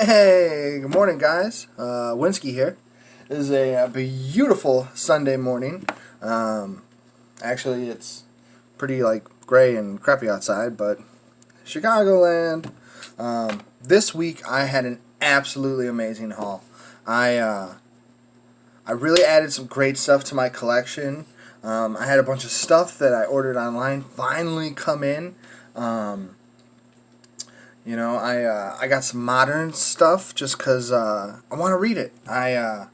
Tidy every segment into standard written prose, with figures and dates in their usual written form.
Hey, good morning, guys. Winsky here. It is a beautiful Sunday morning. Actually, it's pretty gray and crappy outside, but Chicagoland. This week I had an absolutely amazing haul. I really added some great stuff to my collection. I had a bunch of stuff that I ordered online finally come in. I got some modern stuff just because I want to read it. I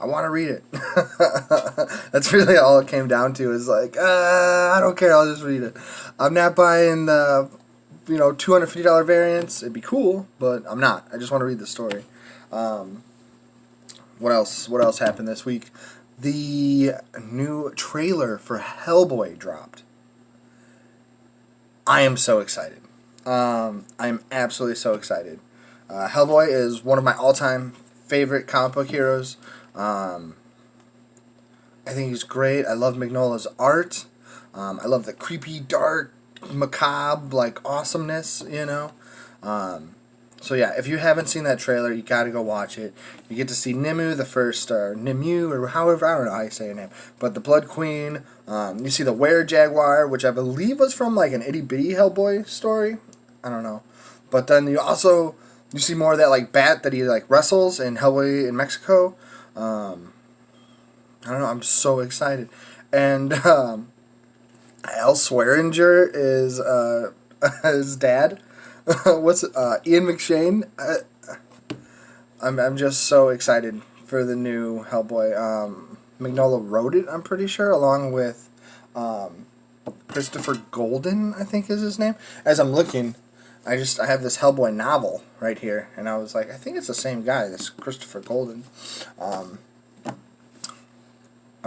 want to read it. That's really all it came down to is I don't care, I'll just read it. I'm not buying the, $250 variants. It'd be cool, but I'm not. I just want to read the story. What else? What else happened this week? The new trailer for Hellboy dropped. I am so excited. I'm absolutely so excited. Hellboy is one of my all-time favorite comic book heroes. I think he's great. I love Mignola's art. I love the creepy, dark, macabre, awesomeness, So yeah, if you haven't seen that trailer, you gotta go watch it. You get to see Nimue, the first, or Nimue, or however, I don't know how you say her name, but the Blood Queen. You see the Were-Jaguar, which I believe was from an itty-bitty Hellboy story. I don't know. But then you see more of that bat that he wrestles in Hellboy in Mexico. I don't know, I'm so excited. And Al Swearinger is his dad. What's Ian McShane? I'm just so excited for the new Hellboy. Mignola wrote it, I'm pretty sure, along with Christopher Golden, I think is his name. As I'm looking, I have this Hellboy novel right here, and I was like, I think it's the same guy, this Christopher Golden. I'm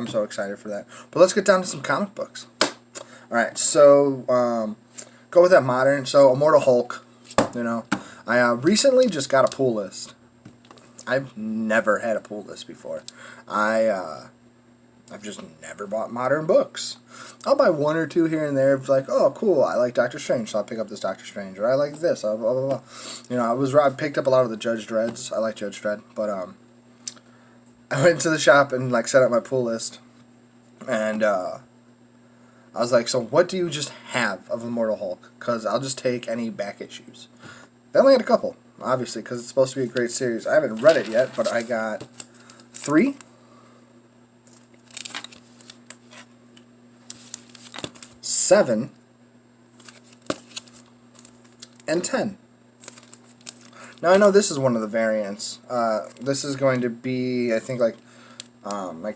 so excited for that. But let's get down to some comic books. Alright, so go with that modern. So Immortal Hulk, I recently just got a pull list. I've never had a pull list before. I've just never bought modern books. I'll buy one or two here and there. It's oh, cool, I like Doctor Strange, so I'll pick up this Doctor Strange. Or I like this, blah, blah, blah. I picked up a lot of the Judge Dredds. I like Judge Dredd. But, I went to the shop and, set up my pull list. And, I was like, so what do you just have of Immortal Hulk? Because I'll just take any back issues. They only had a couple, obviously, because it's supposed to be a great series. I haven't read it yet, but I got 3. 7 and 10. Now I know this is one of the variants. This is going to be, I think,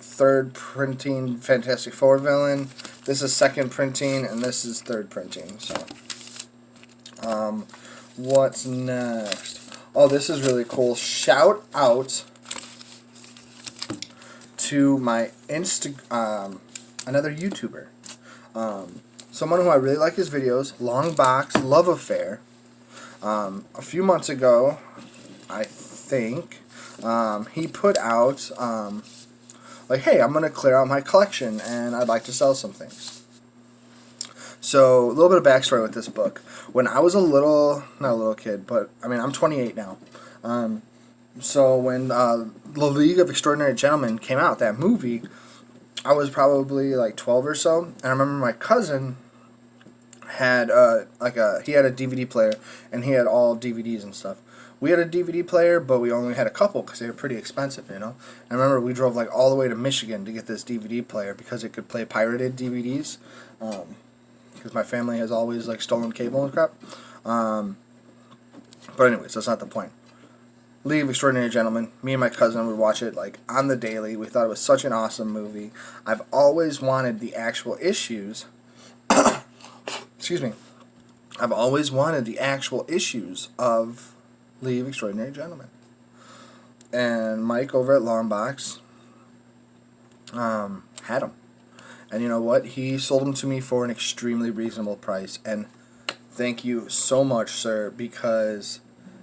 third printing Fantastic Four villain. This is second printing, and this is third printing. So, what's next? Oh, this is really cool. Shout out to my another YouTuber. Someone who I really like his videos, Long Box Love Affair. A few months ago, I think, he put out, hey, I'm going to clear out my collection, and I'd like to sell some things. So, a little bit of backstory with this book. When I was not a little kid, but, I'm 28 now. So, when The League of Extraordinary Gentlemen came out, that movie, I was probably 12 or so, and I remember my cousin had he had a DVD player, and he had all DVDs and stuff. We had a DVD player, but we only had a couple because they were pretty expensive, And I remember we drove all the way to Michigan to get this DVD player because it could play pirated DVDs. Because my family has always stolen cable and crap. But anyways, that's not the point. League of Extraordinary Gentlemen. Me and my cousin would watch it on the daily. We thought it was such an awesome movie. I've always wanted the actual issues. Excuse me. I've always wanted the actual issues of League of Extraordinary Gentlemen. And Mike over at Longbox had them. And you know what? He sold them to me for an extremely reasonable price. And thank you so much, sir, because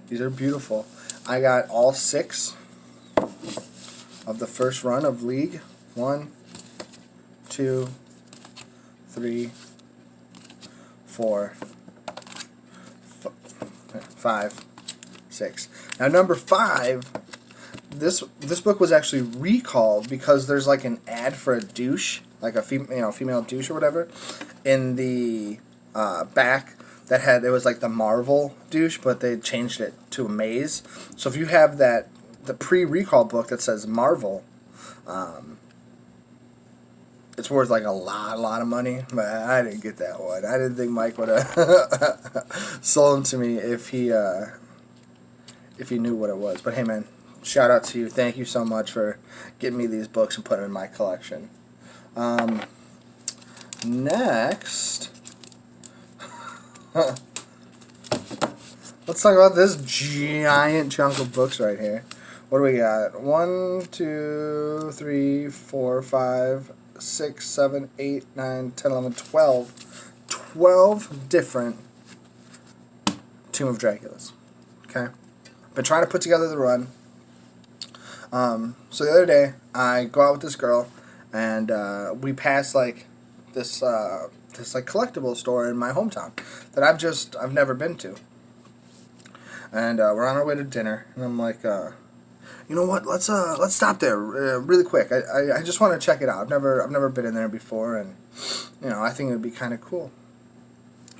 these are beautiful. I got all 6 of the first run of League. 1, 2, 3, 4, 5, 6. Now number 5, this book was actually recalled because there's like an ad for a douche, like a female douche or whatever, in the back that it was like the Marvel douche, but they changed it to a maze. So if you have the pre-recall book that says Marvel, it's worth like a lot of money, but I didn't get that one. I didn't think Mike would have sold them to me if he knew what it was. But hey, man, shout out to you. Thank you so much for getting me these books and putting them in my collection. Next, let's talk about this giant chunk of books right here. What do we got? 1, 2, 3, 4, 5, 6, 7, 8, 9, 10, 11, 12. 12 different Tomb of Draculas. Okay? I've been trying to put together the run. So the other day, I go out with this girl, and we pass like this like collectible store in my hometown that I've never been to. And we're on our way to dinner, and I'm like, you know what? Let's stop there really quick. I just want to check it out. I've never been in there before, and I think it would be kind of cool.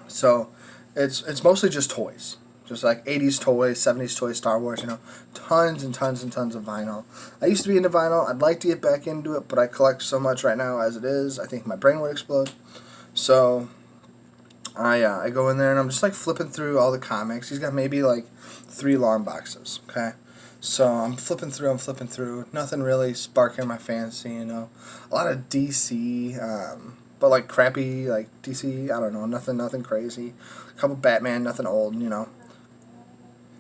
So it's mostly just toys. Just like 80s toys, 70s toys, Star Wars, tons and tons and tons of vinyl. I used to be into vinyl. I'd like to get back into it, but I collect so much right now as it is. I think my brain would explode. So I go in there and I'm just like flipping through all the comics. He's got maybe like 3 long boxes, okay? So I'm flipping through. Nothing really sparking my fancy, A lot of DC, but like crappy, like DC, I don't know, nothing crazy. A couple Batman, nothing old,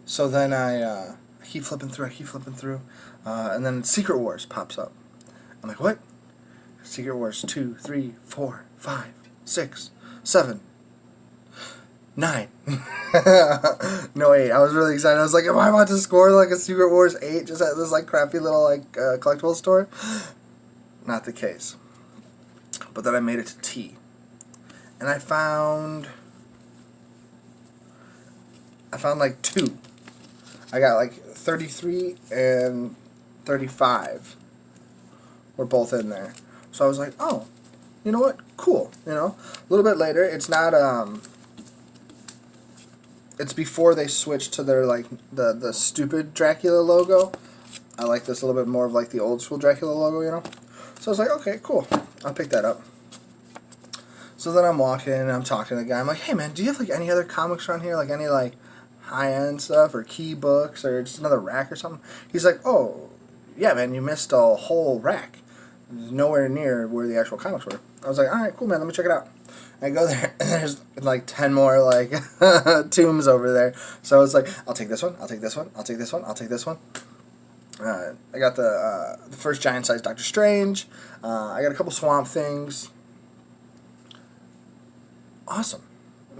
So then I keep flipping through, and then Secret Wars pops up. I'm like, what? Secret Wars 2, 3, 4, 5, 6, 7, 9. No, 8. I was really excited. I was like, am I about to score like a Secret Wars 8 just at this like crappy little like collectible store? Not the case. But then I made it to T. And I found like 2. I got like 33 and 35 were both in there. So I was like, oh, you know what? Cool. A little bit later, it's not it's before they switched to their like the stupid Dracula logo. I like this a little bit more of like the old school Dracula logo, So I was like, okay, cool. I'll pick that up. So then I'm walking and I'm talking to the guy. I'm like, hey man, do you have like any other comics around here? Like any like high-end stuff or key books or just another rack or something? He's like, oh, yeah, man, you missed a whole rack. Nowhere near where the actual comics were. I was like, all right, cool, man, let me check it out. I go there, and there's like 10 more like tombs over there. So I was like, I'll take this one, I'll take this one, I'll take this one, I'll take this one. I got the first giant-sized Doctor Strange. I got a couple Swamp Things. Awesome.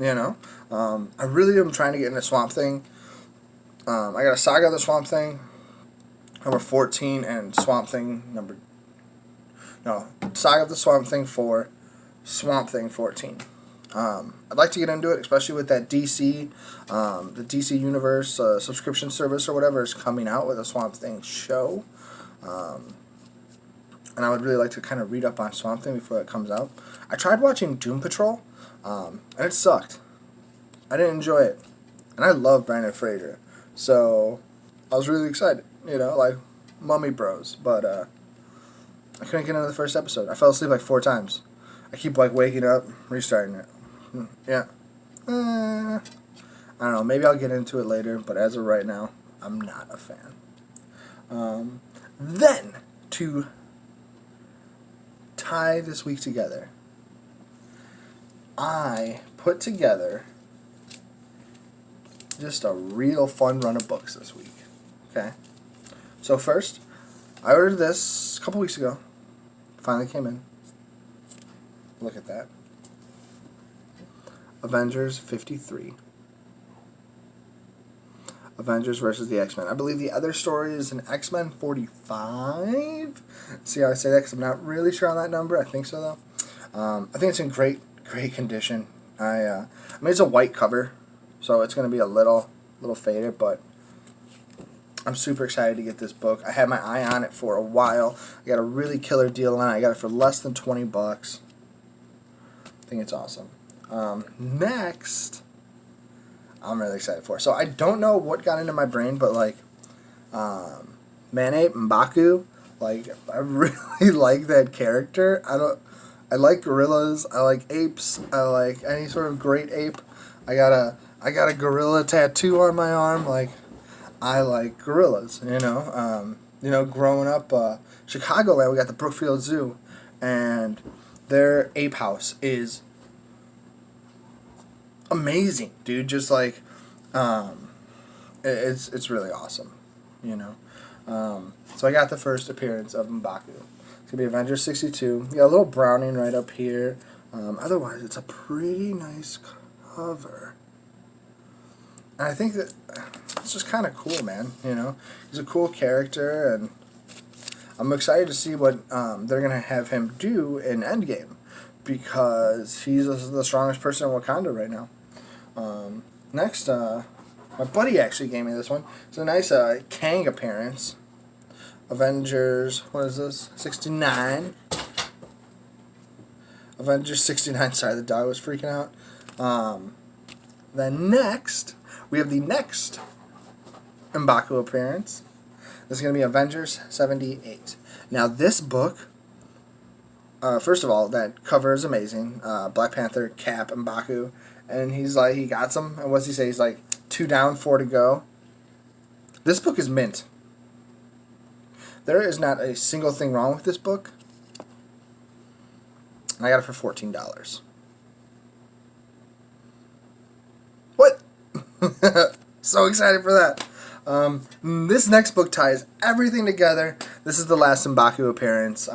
I really am trying to get into Swamp Thing. I got a Saga of the Swamp Thing, number 14, and Swamp Thing Saga of the Swamp Thing 4, Swamp Thing 14. I'd like to get into it, especially with that DC, the DC Universe subscription service or whatever is coming out with a Swamp Thing show. And I would really like to kind of read up on Swamp Thing before it comes out. I tried watching Doom Patrol, and it sucked. I didn't enjoy it. And I love Brandon Fraser. So I was really excited, like Mummy Bros. But I couldn't get into the first episode. I fell asleep like 4 times. I keep like waking up, restarting it. Yeah. I don't know. Maybe I'll get into it later, but as of right now, I'm not a fan. Then, to tie this week together, I put together just a real fun run of books this week. Okay? So first, I ordered this a couple weeks ago. Finally came in. Look at that. Avengers 53. Avengers versus the X-Men. I believe the other story is an X-Men 45. See how I say that? Because I'm not really sure on that number. I think so, though. I think it's in great condition. I mean, it's a white cover, so it's going to be a little faded, but I'm super excited to get this book. I had my eye on it for a while. I got a really killer deal on it. I got it for less than 20 bucks. I think it's awesome. Next, I'm really excited for. So I don't know what got into my brain, but like Manape M'Baku, like I really like that character. I like gorillas. I like apes. I like any sort of great ape. I got a gorilla tattoo on my arm. Like I like gorillas. Growing up, Chicagoland, we got the Brookfield Zoo, and their ape house is amazing, dude. Just like, it's really awesome, So I got the first appearance of M'Baku. It's gonna be Avengers 62. You got a little Browning right up here. Otherwise, it's a pretty nice cover. And I think that it's just kind of cool, man. He's a cool character, and I'm excited to see what they're gonna have him do in Endgame, because he's the strongest person in Wakanda right now. Next, my buddy actually gave me this one. It's a nice Kang appearance. Avengers, what is this? 69. Avengers 69. Sorry, the dog was freaking out. Then next, we have the next M'Baku appearance. This is going to be Avengers 78. Now, this book, first of all, that cover is amazing. Black Panther, Cap, M'Baku. And he's like, he got some. And what's he say? He's like, 2 down, 4 to go. This book is mint. There is not a single thing wrong with this book. And I got it for $14. What? So excited for that. This next book ties everything together. This is the last M'Baku appearance.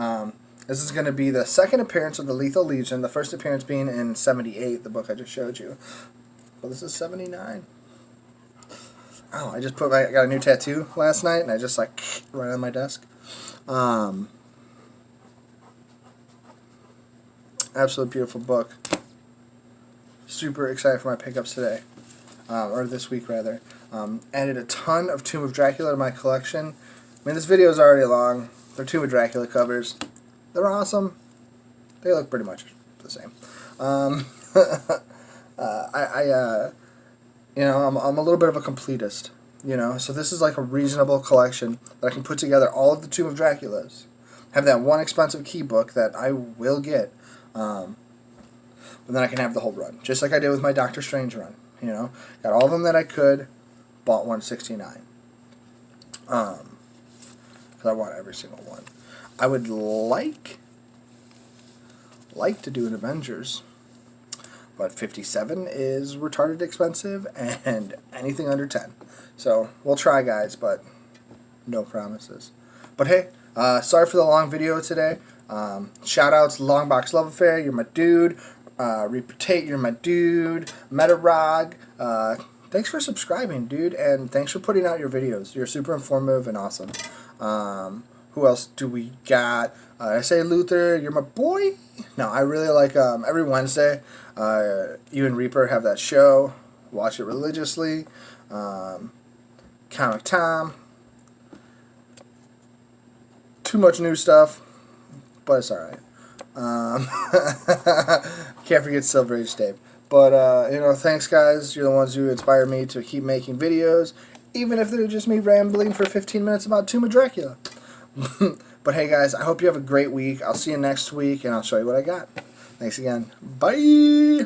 This is going to be the second appearance of the Lethal Legion. The first appearance being in 78, the book I just showed you. Well, this is 79. Oh, I got a new tattoo last night, and I just like right on my desk. Absolute beautiful book. Super excited for my pickups today, or this week rather. Added a ton of Tomb of Dracula to my collection. I mean, this video is already long. They're Tomb of Dracula covers. They're awesome. They look pretty much the same. I'm a little bit of a completist, so this is like a reasonable collection that I can put together all of the Tomb of Draculas. Have that one expensive key book that I will get, but then I can have the whole run, just like I did with my Doctor Strange run. Got all of them that I could, bought 169. Because I want every single one. I would like to do an Avengers, but 57 is retarded expensive, and anything under 10. So we'll try, guys, but no promises. But hey, sorry for the long video today. Shout outs, Longbox Love Affair, you're my dude. Reaper Tate, you're my dude. Metarog, thanks for subscribing, dude, and thanks for putting out your videos. You're super informative and awesome. Who else do we got? I say Luther, you're my boy. No, I really like every Wednesday. You and Reaper have that show. Watch it religiously. Comic Tom. Too much new stuff, but it's alright. Can't forget Silver Age Dave. But, thanks, guys. You're the ones who inspire me to keep making videos, even if they're just me rambling for 15 minutes about Tomb of Dracula. But hey, guys, I hope you have a great week. I'll see you next week, and I'll show you what I got. Thanks again. Bye!